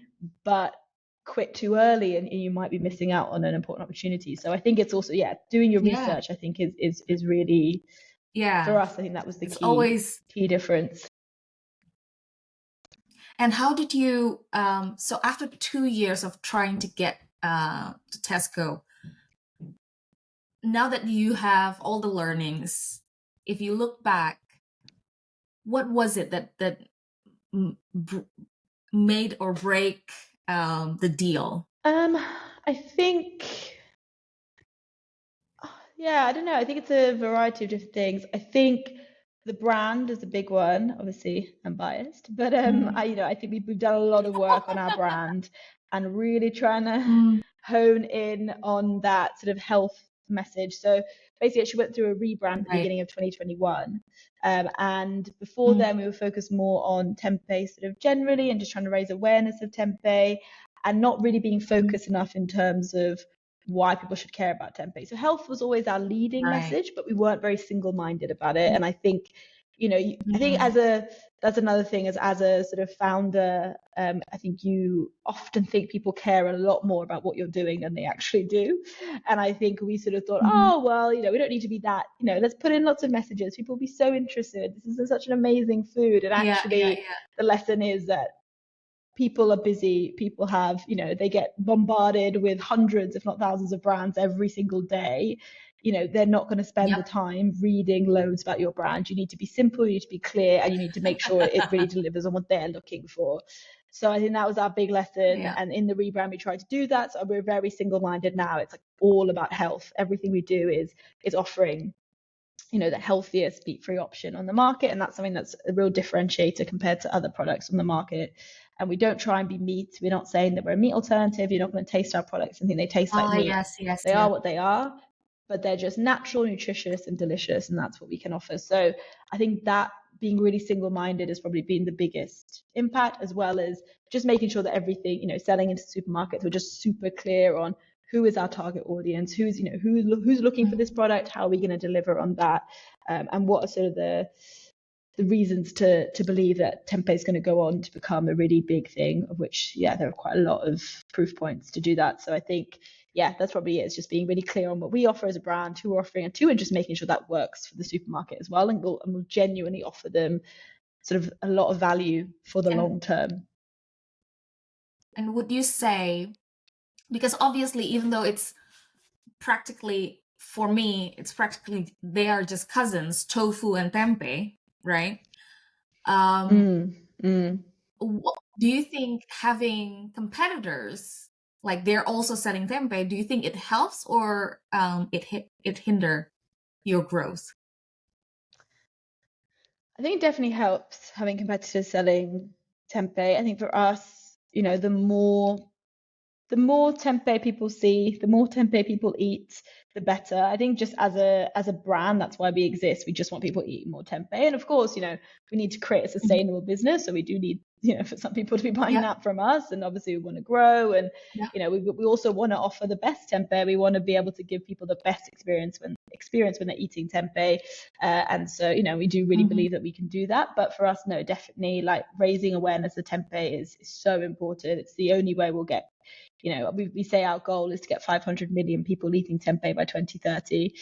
Speaker 2: But quit too early, and you might be missing out on an important opportunity. So I think it's also, doing your
Speaker 1: Yeah.
Speaker 2: research, I think is really, for
Speaker 1: Yeah.
Speaker 2: us, I think that was the
Speaker 1: It's
Speaker 2: key
Speaker 1: always.
Speaker 2: difference.
Speaker 1: And how did you? So after 2 years of trying to get to Tesco, now that you have all the learnings, if you look back, what was it that m- br- made or break the deal?
Speaker 2: I think, yeah, I don't know. I think it's a variety of different things. I think the brand is a big one. Obviously, I'm biased, but
Speaker 1: Mm.
Speaker 2: I think we've done a lot of work on our brand and really trying to
Speaker 1: Mm.
Speaker 2: hone in on that sort of health message. So basically, she went through a rebrand at the
Speaker 1: Right.
Speaker 2: beginning of 2021, and before
Speaker 1: Mm.
Speaker 2: then, we were focused more on tempeh sort of generally and just trying to raise awareness of tempeh, and not really being
Speaker 1: Mm.
Speaker 2: focused enough in terms of why people should care about tempeh. So health was always our leading
Speaker 1: Right.
Speaker 2: message, but we weren't very single-minded about it.
Speaker 1: Mm.
Speaker 2: And I think, I think
Speaker 1: Mm.
Speaker 2: that's another thing, as a sort of founder, I think you often think people care a lot more about what you're doing than they actually do. And I think we sort of thought,
Speaker 1: Mhm.
Speaker 2: oh well, we don't need to be that, let's put in lots of messages. People will be so interested. This is such an amazing food. And
Speaker 1: Yeah. Yeah.
Speaker 2: actually, the lesson is that people are busy. People have, they get bombarded with hundreds, if not thousands, of brands every single day. They're not going to spend the
Speaker 1: Yep.
Speaker 2: time reading loads about your brand. You need to be simple, you need to be clear, and you need to make sure it really delivers on what they're looking for. So I think that was our big lesson.
Speaker 1: Yeah.
Speaker 2: And in the rebrand, we tried to do that. So we're very single-minded now. It's like all about health. Everything we do is offering, the healthiest beet-free option on the market, and that's something that's a real differentiator compared to other products on the market. And we don't try and be meat. We're not saying that we're a meat alternative. You're not going to taste our products and think they taste like
Speaker 1: Ah,
Speaker 2: meat.
Speaker 1: yes, yes,
Speaker 2: They are
Speaker 1: yes.
Speaker 2: what they are, but they're just natural, nutritious, and delicious, and that's what we can offer. So I think that being really single-minded has probably been the biggest impact, as well as just making sure that everything, selling into supermarkets, we're just super clear on who is our target audience, who's looking for this product, how are we going to deliver on that, and what are sort of the reasons to believe that tempeh is going to go on to become a really big thing, of which, there are quite a lot of proof points to do that. So I think, that's probably it. It's just being really clear on what we offer as a brand, who we're offering it to, and just making sure that works for the supermarket as well. And we'll genuinely offer them sort of a lot of value for the long term.
Speaker 1: And would you say, because obviously, even though it's practically, for me, it's practically, they are just cousins, tofu and tempeh, right? What, do you think having competitors, like they're also selling tempeh, do you think it helps or it hinder your growth?
Speaker 2: I think it definitely helps having competitors selling tempeh. I think for us, the more tempeh people see, the more tempeh people eat, the better. I think just as a brand, that's why we exist. We just want people eating more tempeh. And of course, we need to create a sustainable business. So we do need, for some people to be buying
Speaker 1: Yeah,
Speaker 2: that from us. And obviously we want to grow. And,
Speaker 1: yeah.
Speaker 2: we also want to offer the best tempeh. We want to be able to give people the best experience when they're eating tempeh. And so, we do really believe that we can do that. But for us, no, definitely like raising awareness of tempeh is so important. It's the only way we'll get, we say our goal is to get 500 million people eating tempeh by 2030.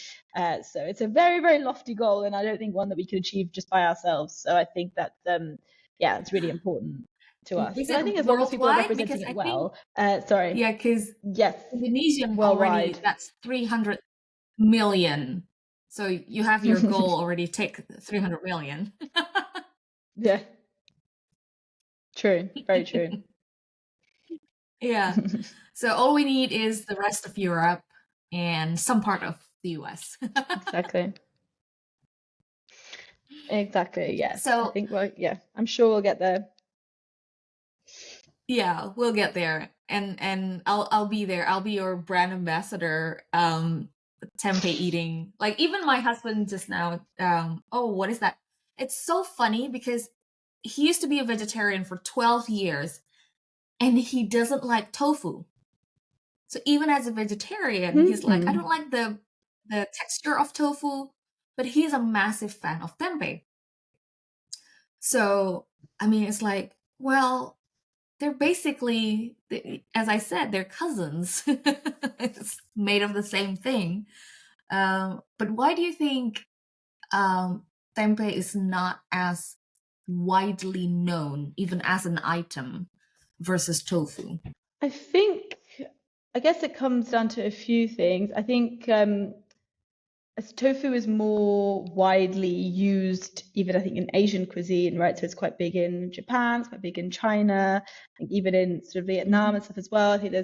Speaker 2: So it's a very, very lofty goal, and I don't think one that we can achieve just by ourselves. So I think that, it's really important to us.
Speaker 1: Is
Speaker 2: But I
Speaker 1: it
Speaker 2: think as long as people are
Speaker 1: worldwide? Because
Speaker 2: representing it
Speaker 1: I think,
Speaker 2: well, sorry,
Speaker 1: yeah, because
Speaker 2: yes,
Speaker 1: Indonesian already,
Speaker 2: worldwide.
Speaker 1: that's 300 million. So you have your goal already, take 300 million.
Speaker 2: Yeah, true, very true.
Speaker 1: Yeah. So all we need is the rest of Europe and some part of the US.
Speaker 2: Exactly. Exactly. Yes. I
Speaker 1: So
Speaker 2: think, well, yeah, I'm sure we'll get there.
Speaker 1: yeah, we'll get there. And I'll be there. I'll be your brand ambassador, tempeh eating. Like even my husband just now, oh, what is that? It's so funny because he used to be a vegetarian for 12 years and he doesn't like tofu. So even as a vegetarian, he's like, I
Speaker 2: Hmm.
Speaker 1: don't like the texture of tofu, but he's a massive fan of tempeh. So I mean, it's like, well, they're basically, as I said, they're cousins. It's made of the same thing. But why do you think tempeh is not as widely known, even as an item, versus tofu?
Speaker 2: I think, I guess it comes down to a few things. I think as tofu is more widely used, even I think in Asian cuisine, right? So it's quite big in Japan, it's quite big in China, I think even in sort of Vietnam
Speaker 1: Mhm.
Speaker 2: and stuff as well. I think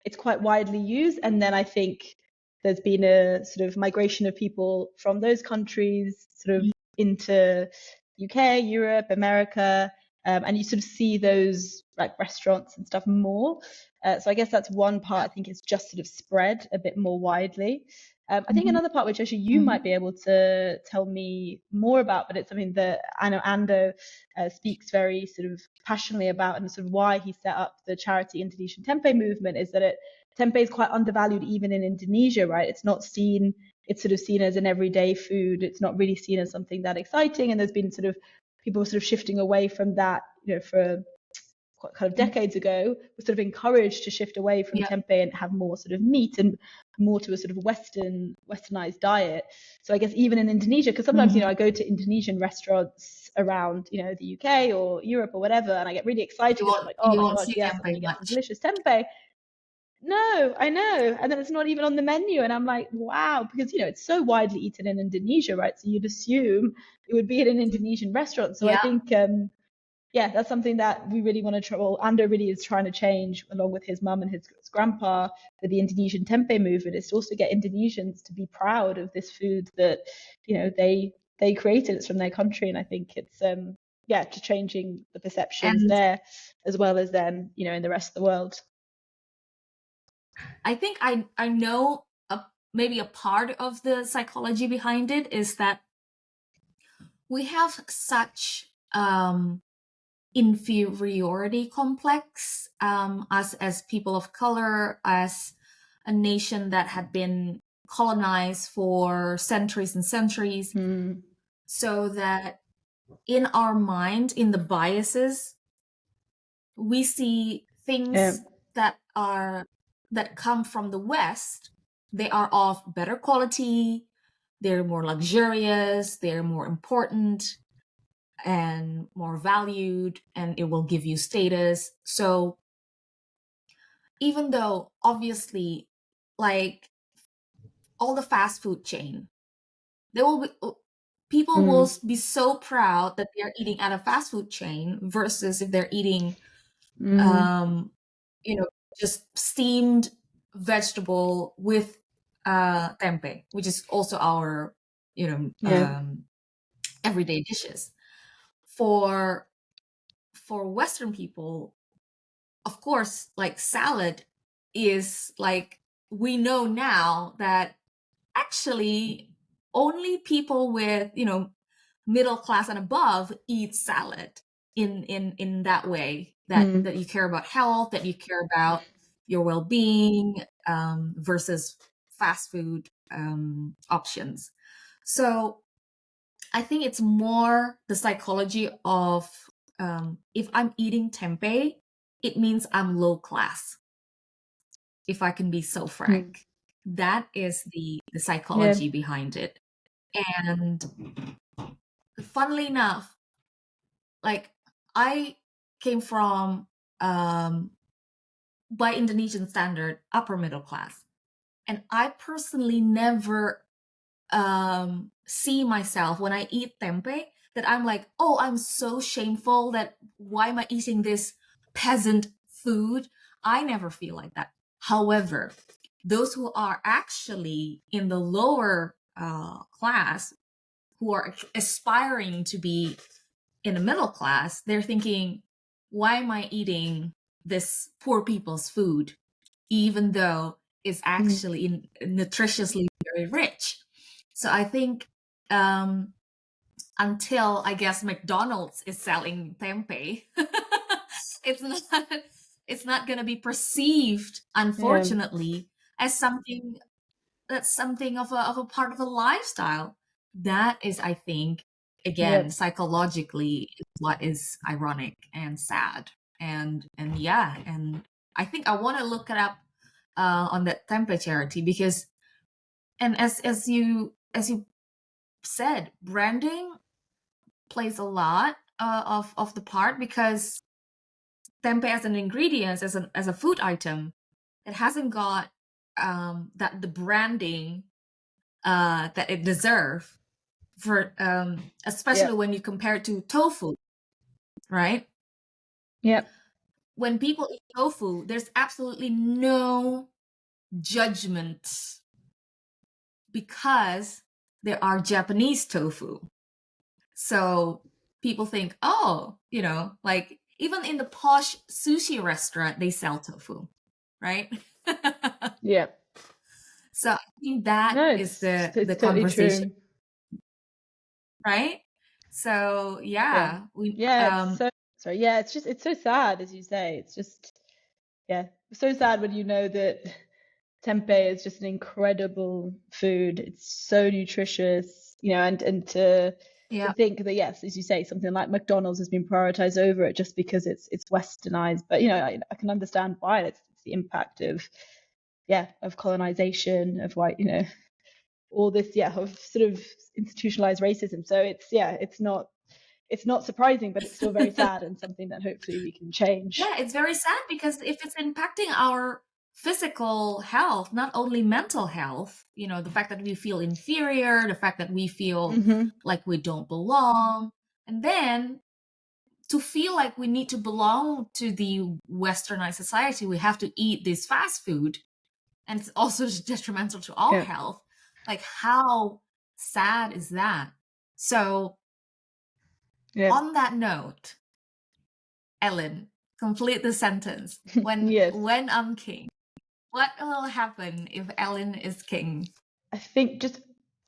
Speaker 2: it's quite widely used. And then I think there's been a sort of migration of people from those countries sort of into UK, Europe, America, and you sort of see those like restaurants and stuff more. So I guess that's one part. I think it's just sort of spread a bit more widely. I think
Speaker 1: Mhm.
Speaker 2: another part which actually you might
Speaker 1: Mhm.
Speaker 2: be able to tell me more about, but it's something that I know Ando speaks very sort of passionately about, and sort of why he set up the charity Indonesian Tempeh movement is that tempeh is quite undervalued even in Indonesia, right? It's sort of seen as an everyday food. It's not really seen as something that exciting, and there's been sort of people sort of shifting away from that, for kind of decades ago, was sort of encouraged to shift away from
Speaker 1: Yeah.
Speaker 2: tempeh and have more sort of meat and more to a sort of westernized diet. So I guess even in Indonesia, because sometimes
Speaker 1: Mhm.
Speaker 2: I go to Indonesian restaurants around the UK or Europe or whatever, and I get really excited because I'm like, oh
Speaker 1: You
Speaker 2: my
Speaker 1: won't
Speaker 2: gosh,
Speaker 1: see
Speaker 2: yes, I'm going
Speaker 1: tempeh
Speaker 2: to get some
Speaker 1: much.
Speaker 2: delicious tempeh. No, I know. And then it's not even on the menu. And I'm like, wow, because, it's so widely eaten in Indonesia, right? So you'd assume it would be in an Indonesian restaurant. So I
Speaker 1: Yeah.
Speaker 2: think, that's something that we really want to try. Well, Ando really is trying to change, along with his mum and his grandpa, with the Indonesian tempeh movement, is to also get Indonesians to be proud of this food that, they created. It's from their country. And I think it's, just changing the perceptions
Speaker 1: And
Speaker 2: there as well as then, in the rest of the world.
Speaker 1: I think I know maybe a part of the psychology behind it is that we have such inferiority complex as people of color, as a nation that had been colonized for centuries and centuries, so that in our mind, in the biases, we see
Speaker 2: Yeah.
Speaker 1: things that come from the West. They are of better quality, they're more luxurious, they're more important and more valued, and it will give you status. So even though obviously, like all the fast food chain, they will be, people will be so proud that they're eating at a fast food chain versus if they're eating um you know just steamed vegetable with tempeh, which is also our you know
Speaker 2: Yeah.
Speaker 1: everyday dishes. For Western people, of course, like salad is like, we know now that actually only people with middle class and above eat salad in that way, that you care about health, that you care about your well-being, versus fast food options. So I think it's more the psychology of, if I'm eating tempeh, it means I'm low class, if I can be so frank. That is the
Speaker 2: Yeah.
Speaker 1: psychology behind it. And funnily enough, like, I came from, by Indonesian standard, upper middle class. And I personally never see myself when I eat tempeh that I'm like, oh, I'm so shameful that why am I eating this peasant food? I never feel like that. However, those who are actually in the lower class, who are aspiring to be in the middle class, they're thinking, why am I eating this poor people's food, even though it's actually nutritiously very rich? So I think, until I guess McDonald's is selling tempeh, it's not it's not going to be perceived,
Speaker 2: Yeah.
Speaker 1: unfortunately, as something that's something of a part of a lifestyle. That is, I think, again,
Speaker 2: Yeah.
Speaker 1: psychologically, what is ironic and sad. And yeah, and I think I want to look it up on that tempeh charity, because, and as you said, branding plays a lot of the part, because tempeh as an ingredient, as a food item, it hasn't got that the branding that it deserves, for
Speaker 2: Yeah.
Speaker 1: especially when you compare it to tofu, right?
Speaker 2: Yeah.
Speaker 1: When people eat tofu, there's absolutely no judgment, because there are Japanese tofu. So people think, oh, like, even in the posh sushi restaurant, they sell tofu, right?
Speaker 2: Yeah.
Speaker 1: So I think that
Speaker 2: No,
Speaker 1: is
Speaker 2: it's
Speaker 1: the
Speaker 2: it's totally
Speaker 1: conversation,
Speaker 2: true.
Speaker 1: right? So
Speaker 2: Yeah.
Speaker 1: yeah, we
Speaker 2: Yeah, it's so sorry. Yeah, it's so sad, as you say. It's just, yeah, so sad when you know that tempeh is just an incredible food. It's so nutritious, and to
Speaker 1: yeah.
Speaker 2: think that, yes, as you say, something like McDonald's has been prioritized over it just because it's westernized. But I can understand why. It's the impact of, yeah, of colonization, of white, all this, yeah, of sort of institutionalized racism. So it's not surprising, but it's still very sad, and something that hopefully we can change.
Speaker 1: Yeah, it's very sad, because if it's impacting our physical health, not only mental health, the fact that we feel inferior, the fact that we feel like we don't belong, and then to feel like we need to belong to the westernized society, we have to eat this fast food, and it's also detrimental to our
Speaker 2: Yeah.
Speaker 1: health. Like, how sad is that? So,
Speaker 2: Yeah.
Speaker 1: on that note, Elin, complete the sentence. When
Speaker 2: Yes.
Speaker 1: when I'm king, what will happen if Elin is king?
Speaker 2: I think just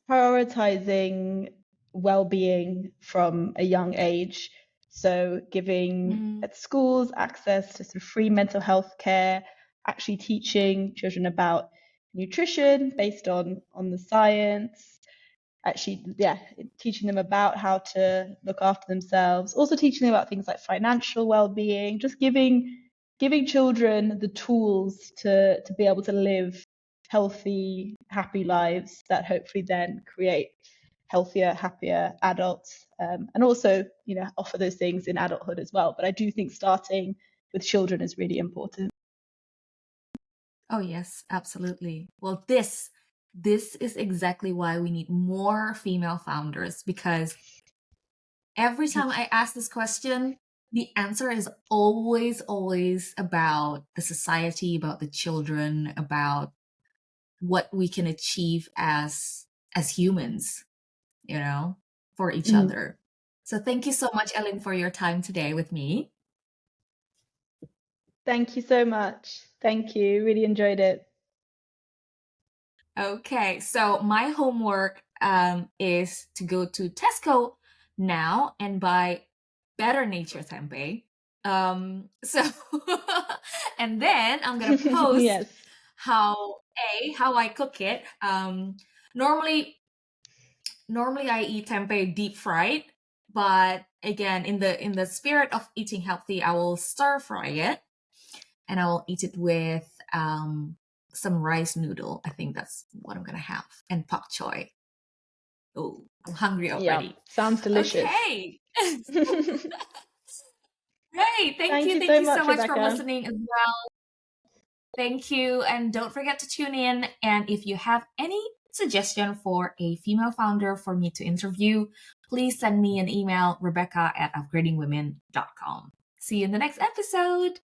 Speaker 2: prioritizing well-being from a young age. So giving at schools access to sort of free mental health care, actually teaching children about nutrition based on the science, actually, yeah, teaching them about how to look after themselves, also teaching them about things like financial well-being, just giving children the tools to be able to live healthy, happy lives that hopefully then create healthier, happier adults, and also, offer those things in adulthood as well. But I do think starting with children is really important.
Speaker 1: Oh yes, absolutely. Well, this is exactly why we need more female founders, because every time I ask this question, the answer is always about the society, about the children, about what we can achieve as humans, for each
Speaker 2: Mhm.
Speaker 1: other. So thank you so much, Elin, for your time today with me.
Speaker 2: Thank you so much. Thank you. Really enjoyed it.
Speaker 1: Okay, so my homework is to go to Tesco now and buy Better Nature Tempeh. So and then I'm gonna post
Speaker 2: Yes.
Speaker 1: how I cook it. Normally I eat tempeh deep fried, but again, in the spirit of eating healthy, I will stir fry it and I will eat it with some rice noodle. I think that's what I'm gonna have, and pak choy. Oh, I'm hungry
Speaker 2: Yum.
Speaker 1: already.
Speaker 2: Sounds delicious.
Speaker 1: Okay. Great. Thank
Speaker 2: Thank
Speaker 1: you.
Speaker 2: you
Speaker 1: Thank
Speaker 2: so
Speaker 1: you so
Speaker 2: much,
Speaker 1: much for
Speaker 2: Rebecca.
Speaker 1: listening as well. Thank you. And don't forget to tune in. And if you have any suggestion for a female founder for me to interview, please send me an email, Rebecca at upgradingwomen.com. See you in the next episode.